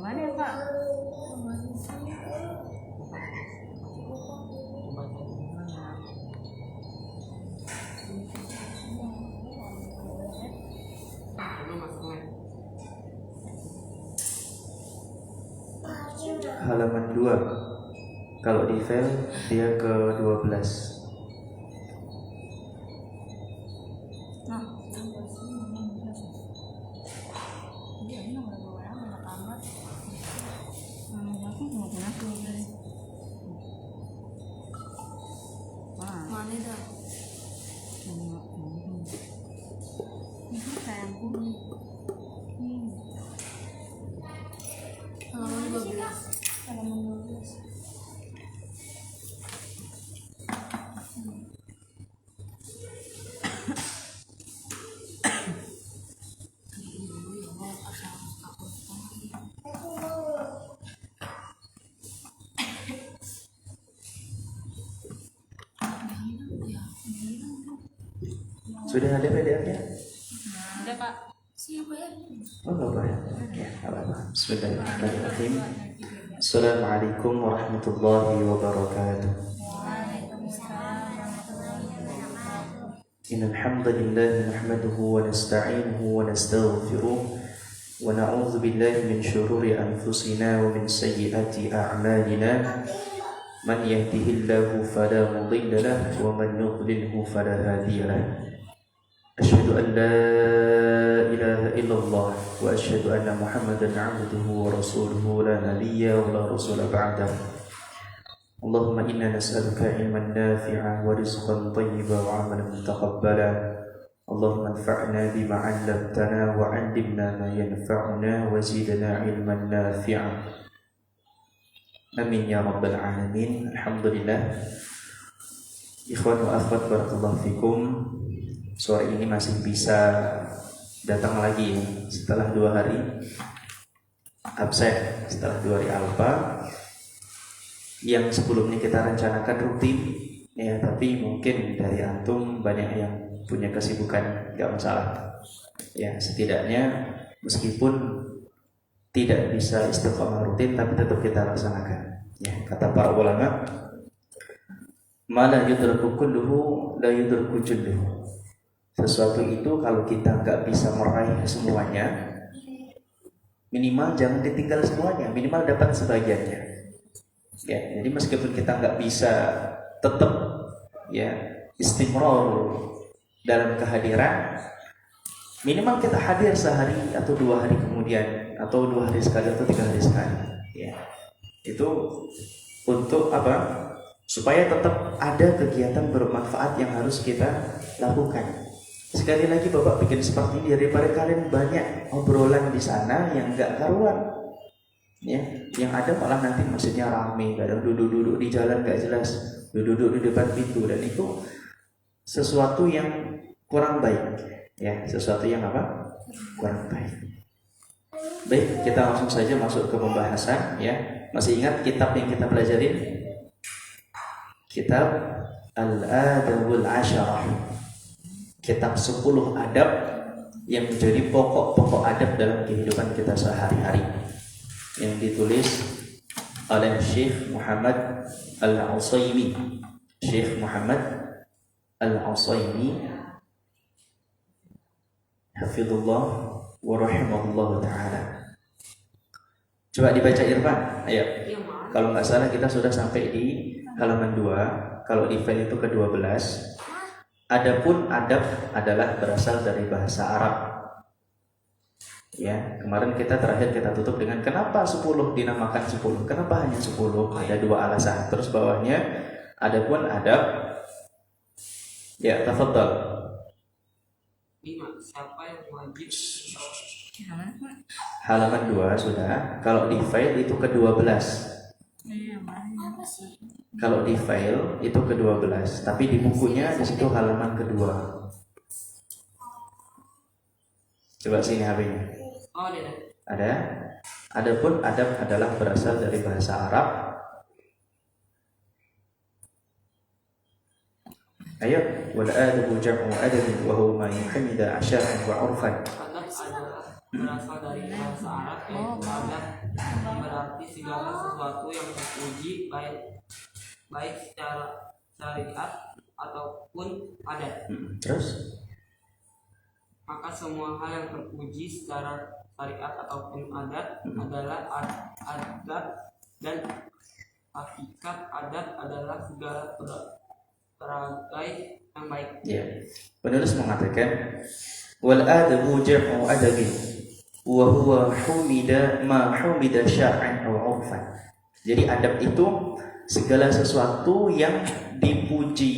Mana ya Pak? Halaman 2. Kalau di file dia ke 12. Sudah ada PDF-nya? Ada Pak. Siapa ya? Oh, enggak apa-apa. Ya, enggak apa-apa. Bismillahirrahmanirrahim. Assalamualaikum warahmatullahi wabarakatuh. Innal hamdalillah nahmaduhu wa nasta'inuhu wa nastaghfiruh wa na'udzu billahi min shururi anfusina wa min sayyiati a'malina. Man yahdihillahu fala mudilla lahu wa man yudlilhu fala hadiya lahu. Asyhadu an la ilaha illallah wa asyhadu anna Muhammadan 'abduhu wa rasuluhu la nabiyya wa la rasula ba'dahu. Allahumma inna nas'aluka ilman nafi'an wa rizqan thayyiban wa 'amalan mutaqabbala. Allahumma anfa'na bima 'allamtana wa 'allimna ma yanfa'una wa zidna ilman nafi'an. Amin ya rabbal alamin. Alhamdulillah. Ikhwan wa akhwat barakallahu fikum. Sore ini masih bisa datang lagi ya, setelah 2 hari absen, setelah 2 hari alfa. Yang sebelumnya kita rencanakan rutin ya, tapi mungkin dari antum banyak yang punya kesibukan, gak masalah ya. Setidaknya meskipun tidak bisa istiqomah rutin, tapi tetap kita laksanakan ya. Kata para ulama, ma la yudraku kulluhu la yudraku julluhu. Sesuatu itu kalau kita nggak bisa meraih semuanya, minimal jangan ditinggal semuanya, minimal dapat sebagiannya. Ya, jadi meskipun kita nggak bisa tetap ya istimror dalam kehadiran, minimal kita hadir sehari atau 2 hari kemudian, atau 2 hari sekali atau 3 hari sekali. Ya, itu untuk apa? Supaya tetap ada kegiatan bermanfaat yang harus kita lakukan. Sekali lagi Bapak bikin seperti ini daripada kalian banyak obrolan di sana yang enggak karuan. Ya, yang ada malah nanti maksudnya rame, kadang duduk-duduk di jalan enggak jelas, duduk di depan pintu, dan itu sesuatu yang kurang baik. Ya, sesuatu yang apa? Kurang baik. Baik, kita langsung saja masuk ke pembahasan ya. Masih ingat kitab yang kita pelajarin? Kitab Al-Adabul Asyarah. Kitab 10 adab yang menjadi pokok-pokok adab dalam kehidupan kita sehari-hari, yang ditulis oleh Syekh Muhammad Al-Utsaimin. Syekh Muhammad Al-Utsaimin hafizullah wa rahimahullah ta'ala. Coba dibaca Irfan. Ayo. Kalau nggak salah kita sudah sampai di halaman 2. Kalau di file itu ke-12. Adapun adab adalah berasal dari bahasa Arab. Ya, kemarin kita terakhir kita tutup dengan kenapa 10 dinamakan 10? Kenapa hanya 10? Ada 2 alasan. Terus bawahnya adapun adab. Ya, tafadhal. Siapa yang wajib? Halaman 2 sudah. Kalau di file itu ke-12. Kalau di file itu ke-12, tapi di bukunya di situ halaman kedua. Coba sini HP-nya. Oh, Ada. Adapun adab adalah berasal dari bahasa Arab. Ayo, wal adabu jam'u adabin wa huwa ma yuhamida asyar'an wa 'urfan. Adab adalah berasal dari bahasa Arab, yaitu adab berarti segala sesuatu yang terpuji baik secara syariat ataupun adat. Terus? Maka semua hal yang terpuji secara syariat ataupun adat adalah adat, dan hakikat adat adalah segala peragai yang baik. Ya. Penulis mengatakan wal adabu jam'u adabin wa huwa humida syar'an aw 'urfan. Jadi adab itu segala sesuatu yang dipuji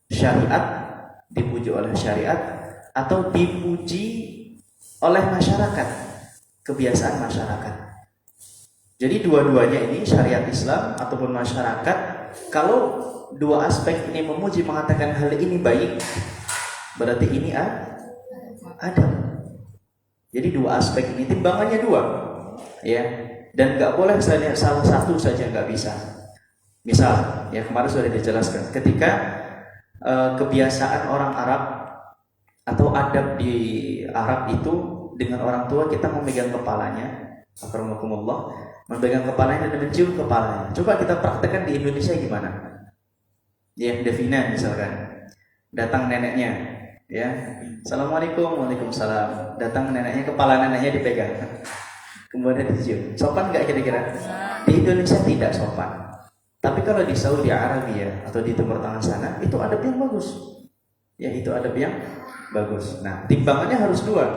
syariat, dipuji oleh syariat atau dipuji oleh masyarakat, kebiasaan masyarakat. Jadi dua-duanya ini, syariat Islam ataupun masyarakat, kalau dua aspek ini memuji, mengatakan hal ini baik, berarti ini adab. Jadi dua aspek ini timbangannya dua, ya. Dan nggak boleh salah satu saja, nggak bisa. Misal, ya kemarin sudah dijelaskan, ketika kebiasaan orang Arab atau adab di Arab itu dengan orang tua kita memegang kepalanya, akramakumullah, memegang kepalanya dan mencium kepalanya. Coba kita praktekkan di Indonesia gimana? Ya, Devina misalkan, datang neneknya, ya, assalamualaikum, waalaikumsalam. Datang neneknya, kepala neneknya dipegang, kemudian dicium. Sopan nggak kira-kira? Di Indonesia tidak sopan. Tapi kalau di Saudi Arabia atau di Timur Tengah sana, itu adab yang bagus. Ya, itu adab yang bagus. Nah, timbangannya harus dua.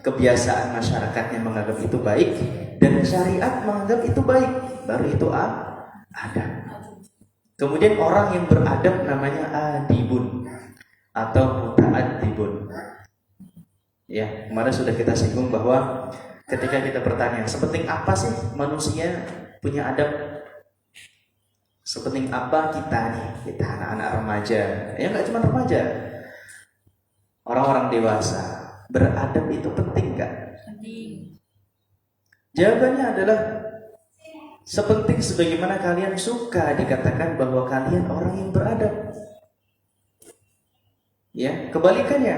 Kebiasaan masyarakatnya menganggap itu baik dan syariat menganggap itu baik. Baru itu adab. Kemudian orang yang beradab namanya adibun atau muta'addibun. Ya, kemarin sudah kita singgung bahwa ketika kita bertanya, sepenting apa sih manusia punya adab? Sepenting apa kita nih, kita anak-anak remaja, ya nggak cuma remaja, orang-orang dewasa, beradab itu penting nggak? Penting. Jawabannya adalah sepenting sebagaimana kalian suka dikatakan bahwa kalian orang yang beradab. Ya, kebalikannya.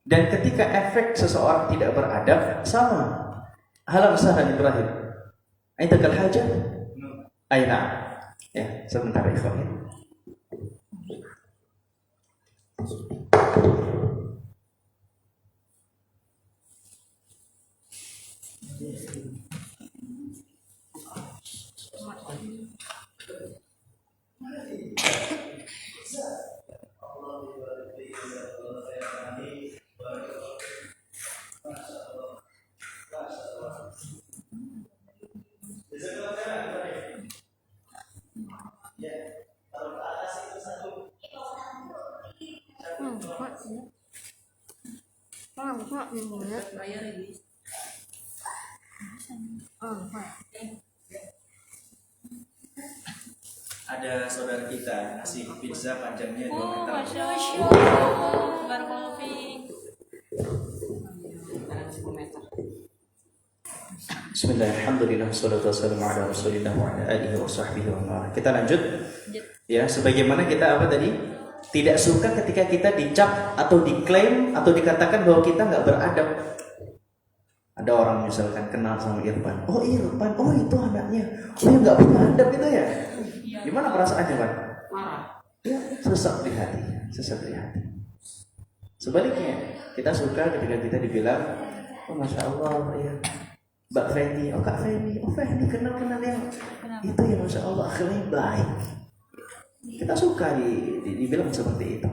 Dan ketika efek seseorang tidak beradab sama. Halam sahlan Ibrahim. Aintakal hajah? Aina. Ya, sebentar ikhwan. Ada saudara kita ngasih pizza panjangnya 2 meter. Masya Allah, barakallahu fiik. Bismillah, alhamdulillah, wassalatu wassalamu ala rasulillah wa ala alihi wa sahbihi wa man. Kita lanjut. Ya, sebagaimana kita apa tadi? Tidak suka ketika kita dicap atau diklaim atau dikatakan bahwa kita nggak beradab. Ada orang misalkan kenal sama Irfan. Oh Irfan, oh itu anaknya. Oh ya nggak punya adab itu ya. Gimana perasaannya Pak? Marah. Ya, sesak di hati, sesak di hati. Sebaliknya, kita suka ketika kita dibilang, oh Masya Allah ya, Mbak Feni, oh Kak Feni, oh Feni kenal-kenal yang itu ya Masya Allah akhirnya baik. Kita suka dibilang seperti itu.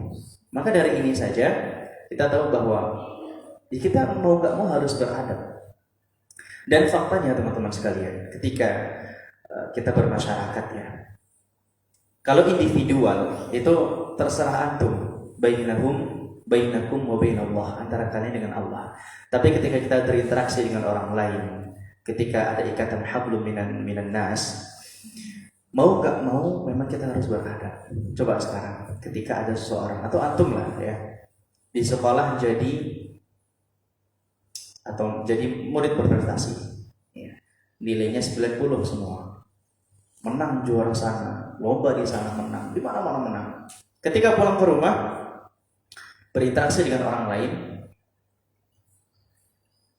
Maka dari ini saja kita tahu bahwa kita mau nggak mau harus beradab. Dan faktanya teman-teman sekalian, ketika kita bermasyarakat ya, kalau individual itu terserah antum, bainakum wa bainallah, antara kalian dengan Allah. Tapi ketika kita berinteraksi dengan orang lain, ketika ada ikatan hablum minan nas, mau gak mau memang kita harus beradab. Coba sekarang ketika ada seseorang atau antum lah ya, di sekolah jadi murid berprestasi ya, nilainya 90 semua, menang juara sana, lomba di sana menang, di mana-mana menang. Ketika pulang ke rumah berinteraksi dengan orang lain,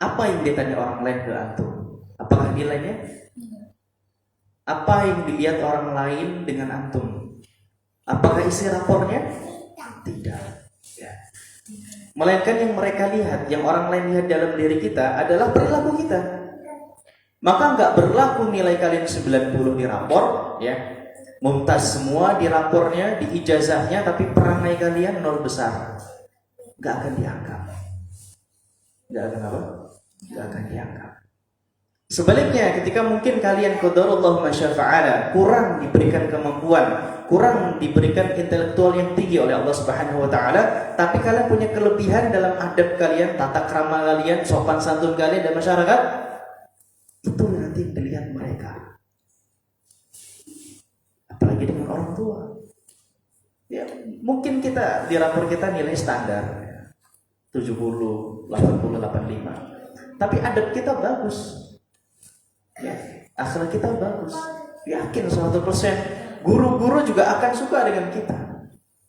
apa yang ditanya orang lain ke antum? Apakah nilainya? Apa yang dilihat orang lain dengan antum? Apakah isi rapornya? Tidak. Ya. Melainkan yang mereka lihat, yang orang lain lihat dalam diri kita adalah perilaku kita. Maka nggak berlaku nilai kalian 90 di rapor, ya. Mumtaz semua di rapornya, di ijazahnya, tapi perangai kalian 0 besar. Nggak akan dianggap. Nggak akan apa? Nggak akan dianggap. Sebaliknya, ketika mungkin kalian qadarullah masyafa'ala, kurang diberikan kemampuan, kurang diberikan intelektual yang tinggi oleh Allah Subhanahu wa taala, tapi kalian punya kelebihan dalam adab kalian, tata krama kalian, sopan santun kalian dan masyarakat, itu nanti dilihat mereka. Apalagi dengan orang tua. Ya, mungkin kita di rapor kita nilai standar 70, 80, 85. Tapi adab kita bagus. Ya, akhlak kita bagus. Yakin 100%. Guru-guru juga akan suka dengan kita.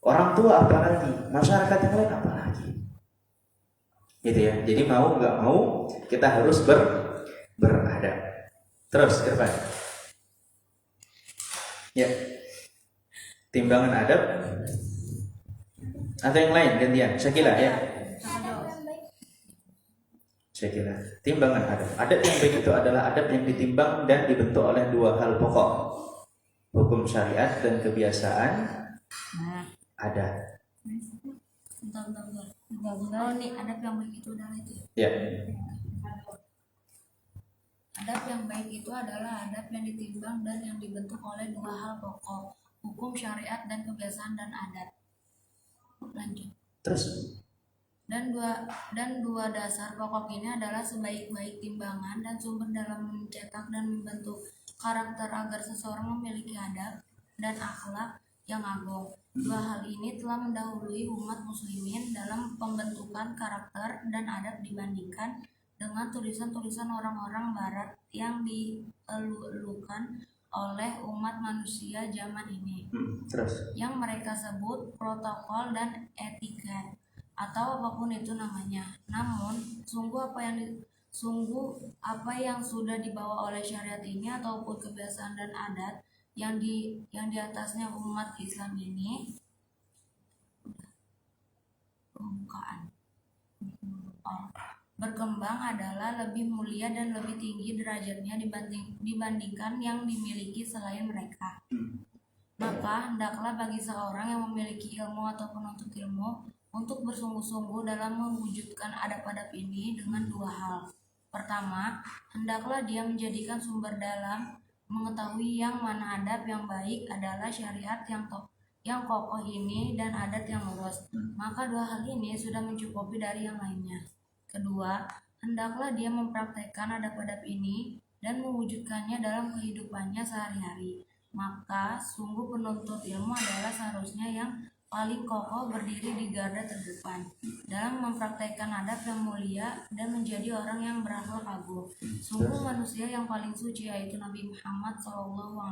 Orang tua apalagi, masyarakat yang lain apalagi. Gitu ya. Jadi mau nggak mau kita harus beradab. Terus Irfan. Ya. Timbangan adab atau yang lain gantian. Syakila ya. Syakila. Timbangan adab. Adab yang baik itu adalah adab yang ditimbang dan dibentuk oleh dua hal pokok. Hukum syariat dan kebiasaan adat. Bentar. Oh nih, adab yang baik itu adalah itu. Ya. Adab yang baik itu adalah adab yang ditimbang dan yang dibentuk oleh dua hal pokok, hukum syariat dan kebiasaan dan adat. Lanjut. Terus Dan dua dasar pokok ini adalah sebaik-baik timbangan dan sumber dalam mencetak dan membentuk karakter agar seseorang memiliki adab dan akhlak yang agung. Dua hal ini telah mendahului umat muslimin dalam pembentukan karakter dan adab dibandingkan dengan tulisan-tulisan orang-orang barat yang dielu-elukan oleh umat manusia zaman ini. terus Yang mereka sebut protokol dan etiket atau apapun itu namanya. Namun, sungguh apa yang sudah dibawa oleh syariat ini ataupun kebiasaan dan adat yang di atasnya umat Islam ini berkembang adalah lebih mulia dan lebih tinggi derajatnya dibandingkan yang dimiliki selain mereka. Maka hendaklah bagi seorang yang memiliki ilmu atau penuntut ilmu untuk bersungguh-sungguh dalam mewujudkan adab-adab ini dengan dua hal. Pertama, hendaklah dia menjadikan sumber dalam mengetahui yang mana adab yang baik adalah syariat yang kokoh ini dan adat yang lurus. Maka dua hal ini sudah mencukupi dari yang lainnya. Kedua, hendaklah dia mempraktekkan adab-adab ini dan mewujudkannya dalam kehidupannya sehari-hari. Maka sungguh penuntut ilmu adalah seharusnya yang paling kokoh berdiri di garda terdepan dalam mempraktekkan adab yang mulia dan menjadi orang yang berakhlak agung. Sungguh manusia yang paling suci yaitu Nabi Muhammad SAW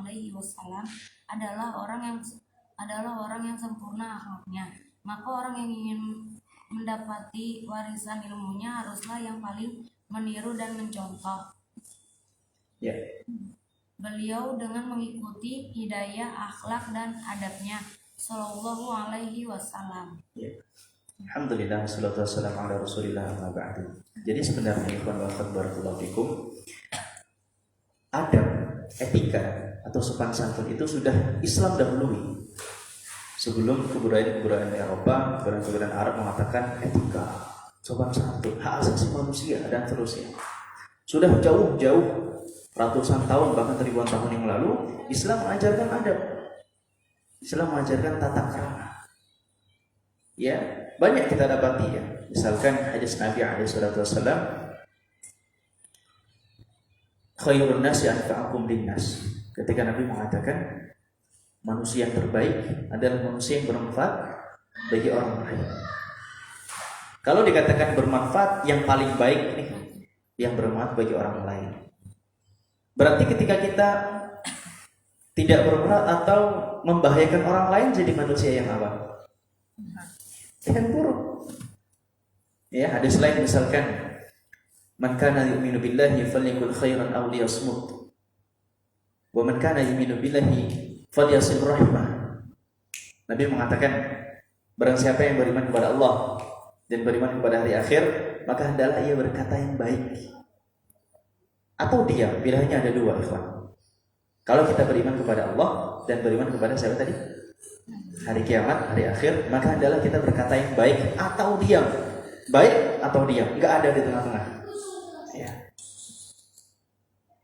adalah orang yang sempurna akhlaknya. Maka orang yang ingin mendapati warisan ilmunya haruslah yang paling meniru dan mencontoh beliau dengan mengikuti hidayah akhlak dan adabnya sallallahu alaihi wasallam. Alhamdulillah, wassalatu wassalamu ala rasulillah amma ba'du. Jadi sebenarnya ikhwan wa akhwat barakallahu fikum, adab, etika atau sopan santun itu sudah Islam dahului. Sebelum kebudayaan Eropa, kebudayaan Arab mengatakan etika, sopan santun, hak asasi manusia dan seterusnya. Sudah jauh-jauh ratusan tahun bahkan ribuan tahun yang lalu Islam mengajarkan adab. Islam mengajarkan tata krama. Ya, banyak kita dapati ya. Misalkan hadis Nabi alaihi salatu wasallam, khairun nasi anfa'ukum linnas. Ketika Nabi mengatakan manusia yang terbaik adalah manusia yang bermanfaat bagi orang lain. Kalau dikatakan bermanfaat, yang paling baik nih yang bermanfaat bagi orang lain. Berarti ketika kita tidak bermanfaat atau membahayakan orang lain, jadi manusia yang apa? Yang buruk. Ya, hadis lain misalkan, man kana yu'minu billahi falyakul khairan aw liyasmut. Wa man kana yu'minu billahi falyasil rahimah. Nabi mengatakan, barang siapa yang beriman kepada Allah dan beriman kepada hari akhir, maka hendaklah ia berkata yang baik atau diam. Pilihannya ada dua, ikhwan. Kalau kita beriman kepada Allah dan beriman kepada siapa tadi? Hari kiamat, hari akhir, maka hendaklah kita berkata yang baik atau diam. Baik atau diam, enggak ada di tengah-tengah. Ya.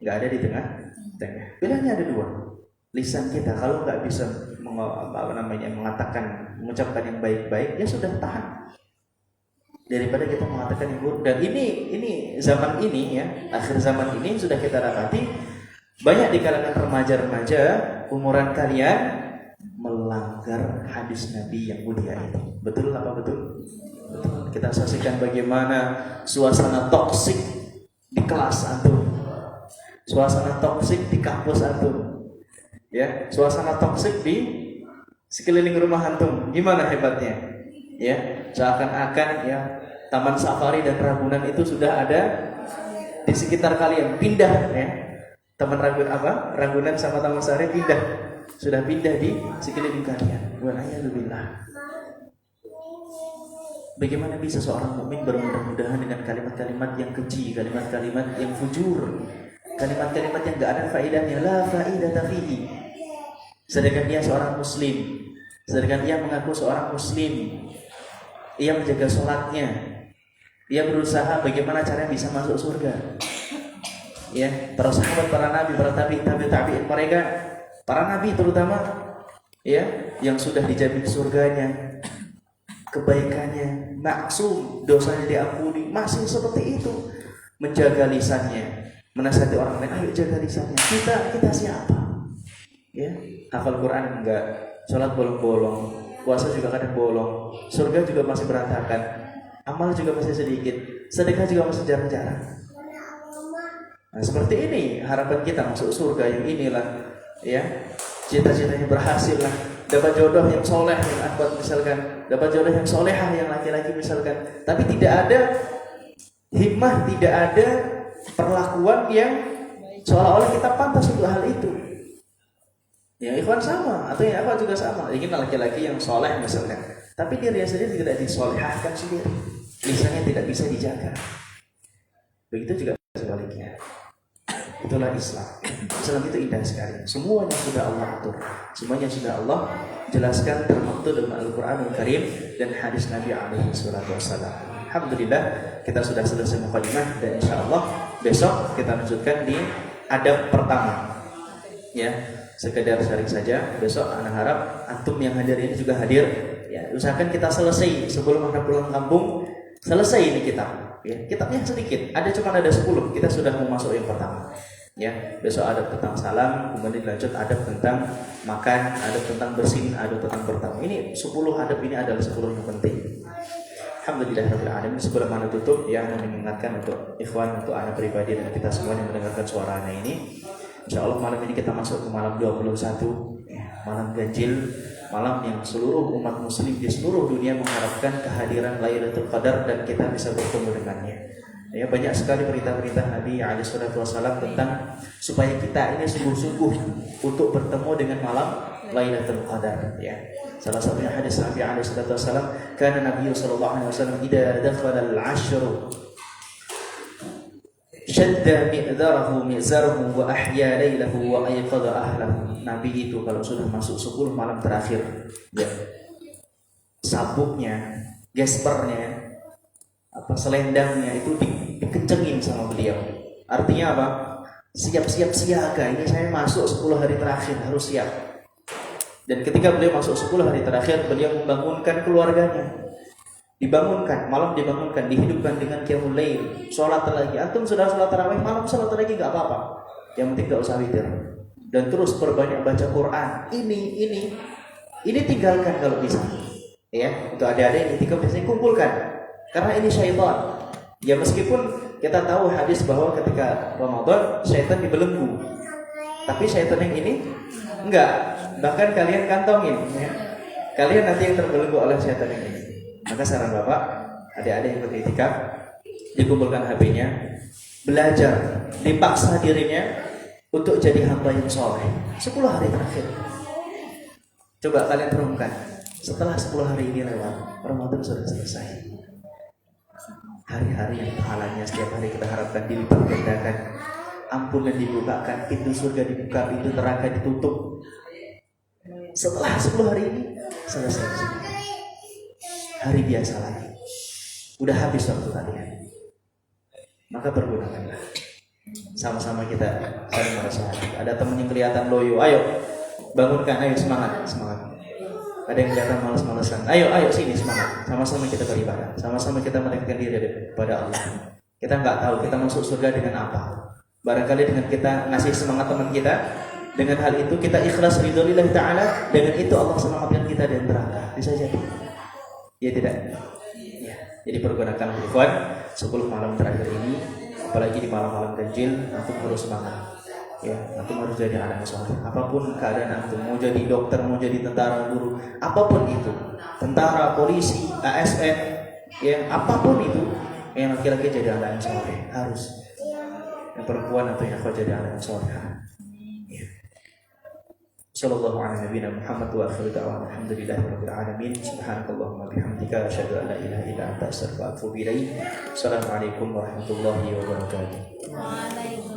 Enggak ada di tengah-tengah. Pilihannya ada dua. Lisan kita kalau nggak bisa mengatakan, mengucapkan yang baik-baik, ya sudah tahan. Daripada kita mengatakan yang buruk. Dan ini zaman ini ya, akhir zaman ini sudah kita dapati banyak di kalangan remaja-remaja umuran kalian melanggar hadis Nabi yang mulia itu. Betul apa betul? Betul. Kita saksikan bagaimana suasana toksik di kelas antum, suasana toksik di kampus antum. Ya, suasana toksik di sekeliling rumah antum, gimana hebatnya? Ya, seakan-akan ya Taman Safari dan Ragunan itu sudah ada di sekitar kalian. Pindah ya, Ragunan sama Taman Safari sudah pindah di sekeliling kalian. Walhamdulillah. Bagaimana bisa seorang mukmin bermudah-mudahan dengan kalimat-kalimat yang keji, kalimat-kalimat yang fujur, kalimat-kalimat yang gak ada faedahnya, la faedata fihi. Sedangkan dia seorang muslim, sedangkan dia mengaku seorang muslim, ia menjaga sholatnya, ia berusaha bagaimana caranya bisa masuk surga. Ya, para sahabat, para nabi, para tabi'in mereka, para nabi terutama, ya, yang sudah dijamin surganya, kebaikannya, maksum, dosanya diampuni, masih seperti itu, menjaga lisannya, menasihati orang lain, ayo jaga lisannya. Kita siapa? Ya, hafal Quran enggak, sholat bolong-bolong, puasa juga kadang bolong, surga juga masih berantakan, amal juga masih sedikit, sedekah juga masih jarang-jarang. Nah, seperti ini harapan kita masuk surga yang inilah, ya, cita-citanya berhasil lah, dapat jodoh yang soleh yang akhwat misalkan, dapat jodoh yang solehah yang laki-laki misalkan, tapi tidak ada himmah, tidak ada perlakuan yang seolah-olah kita pantas untuk hal itu. Ya, ikhwan sama, atau yang apa juga sama. Ingin laki-laki yang soleh misalkan, tapi dirinya sendiri tidak disolehahkan sendiri, lisannya tidak bisa dijaga. Begitu juga sebaliknya. Itulah Islam. Islam itu indah sekali. Semuanya sudah Allah atur, semuanya sudah Allah jelaskan termaktub dalam Al-Quranul Karim dan hadis Nabi alaihi salatu wassalam. Alhamdulillah kita sudah selesai mukadimah dan insyaallah besok kita lanjutkan di adab pertama. Ya, sekedar sharing saja. Besok anak harap antum yang hadir ini juga hadir. Ya, usahakan kita selesai sebelum anak pulang kampung. Selesai ini kitab. Ya, kitabnya sedikit. Cuma ada 10. Kita sudah mau masuk yang pertama. Ya, besok adab tentang salam, kemudian lanjut adab tentang makan, adab tentang bersin, adab tentang bertamu. Ini 10 adab ini adalah 10 yang penting. Alhamdulillahirabbil alamin. Sebelum anda tutup, yang mengingatkan untuk ikhwan, untuk anak pribadi dan kita semua yang mendengarkan suaranya ini. InsyaAllah malam ini kita masuk ke malam 21 ya, malam ganjil, malam yang seluruh umat muslim di seluruh dunia mengharapkan kehadiran Lailatul Qadar dan kita bisa bertemu dengannya. Ya, banyak sekali berita-berita Nabi alaihi salatu wasallam tentang supaya kita ini sungguh-sungguh untuk bertemu dengan malam Lailatul Qadar ya. Salah satunya hadis Nabi alaihi salatu wasallam, kana Nabi sallallahu alaihi wasallam idza dakhala al-'ashru syadda mi'zarahu wa ahya laylahu wa ayqadha ahlahu. Nabi itu kalau sudah masuk 10 malam terakhir ya, sabuknya, gespernya, selendangnya itu dikencengin sama beliau. Artinya apa? Siap-siap siaga, ini saya masuk 10 hari terakhir, harus siap. Dan ketika beliau masuk 10 hari terakhir, beliau membangunkan keluarganya. Dibangunkan, malam dibangunkan, dihidupkan dengan qiyamul lail, sholat lagi. Antum sudah sholat tarawih malam, sholat lagi nggak apa-apa. Yang penting nggak usah witir. Dan terus perbanyak baca Quran. Ini tinggalkan kalau bisa. Ya, untuk adik-adik yang biasanya kumpulkan. Karena ini syaitan. Ya meskipun kita tahu hadis bahwa ketika Ramadan syaitan dibelenggu, tapi syaitan yang ini enggak. Bahkan kalian kantongin. Ya. Kalian nanti yang terbelenggu oleh syaitan yang ini. Maka saran Bapak, adik-adik yang beriktikaf, dikumpulkan HP-nya, belajar, dipaksa dirinya untuk jadi hamba yang soleh. 10 hari terakhir. Coba kalian renungkan. Setelah 10 hari ini lewat, Ramadan sudah selesai. Hari-hari yang pahalanya setiap hari kita harapkan dilipat gandakan, ampunan dibukakan, pintu surga dibuka, pintu neraka ditutup. Setelah 10 hari ini selesai. Hari biasa lagi. Udah habis waktu kalian. Maka pergunakanlah. Sama-sama kita saling menasihati. Ada teman yang kelihatan loyo, ayo bangunkan, ayo semangat. Ada yang kelihatan malas-malasan, ayo sini semangat. Sama-sama kita beribadah, sama-sama kita mendekatkan diri kepada Allah. Kita nggak tahu kita masuk surga dengan apa. Barangkali dengan kita ngasih semangat teman kita, dengan hal itu kita ikhlas ridholillahi ta'ala, dengan itu Allah selamatkan kita dari neraka. Bisa jadi. Ya tidak. Ya. Jadi pergunakan ikhwan 10 malam terakhir ini, apalagi di malam-malam ganjil, antum harus semangat. Ya, antum harus jadi anak soleh. Apapun keadaan antum, mau jadi dokter, mau jadi tentara, guru, apapun itu, tentara, polisi, ASN, ya apapun itu, yang laki-laki jadi anak yang soleh harus. Yang perempuan atau yang jadi anak yang soleh. Ya. Sallallahu ala nabiyina Muhammad wa akhiru da'wana alhamdulillahi rabbil alamin. Subhanakallahumma bihamdika asyhadu an la ilaha illa anta astaghfiruka wa atubu ilaik. Assalamualaikum warahmatullahi wabarakatuh. Waalaikumsalam.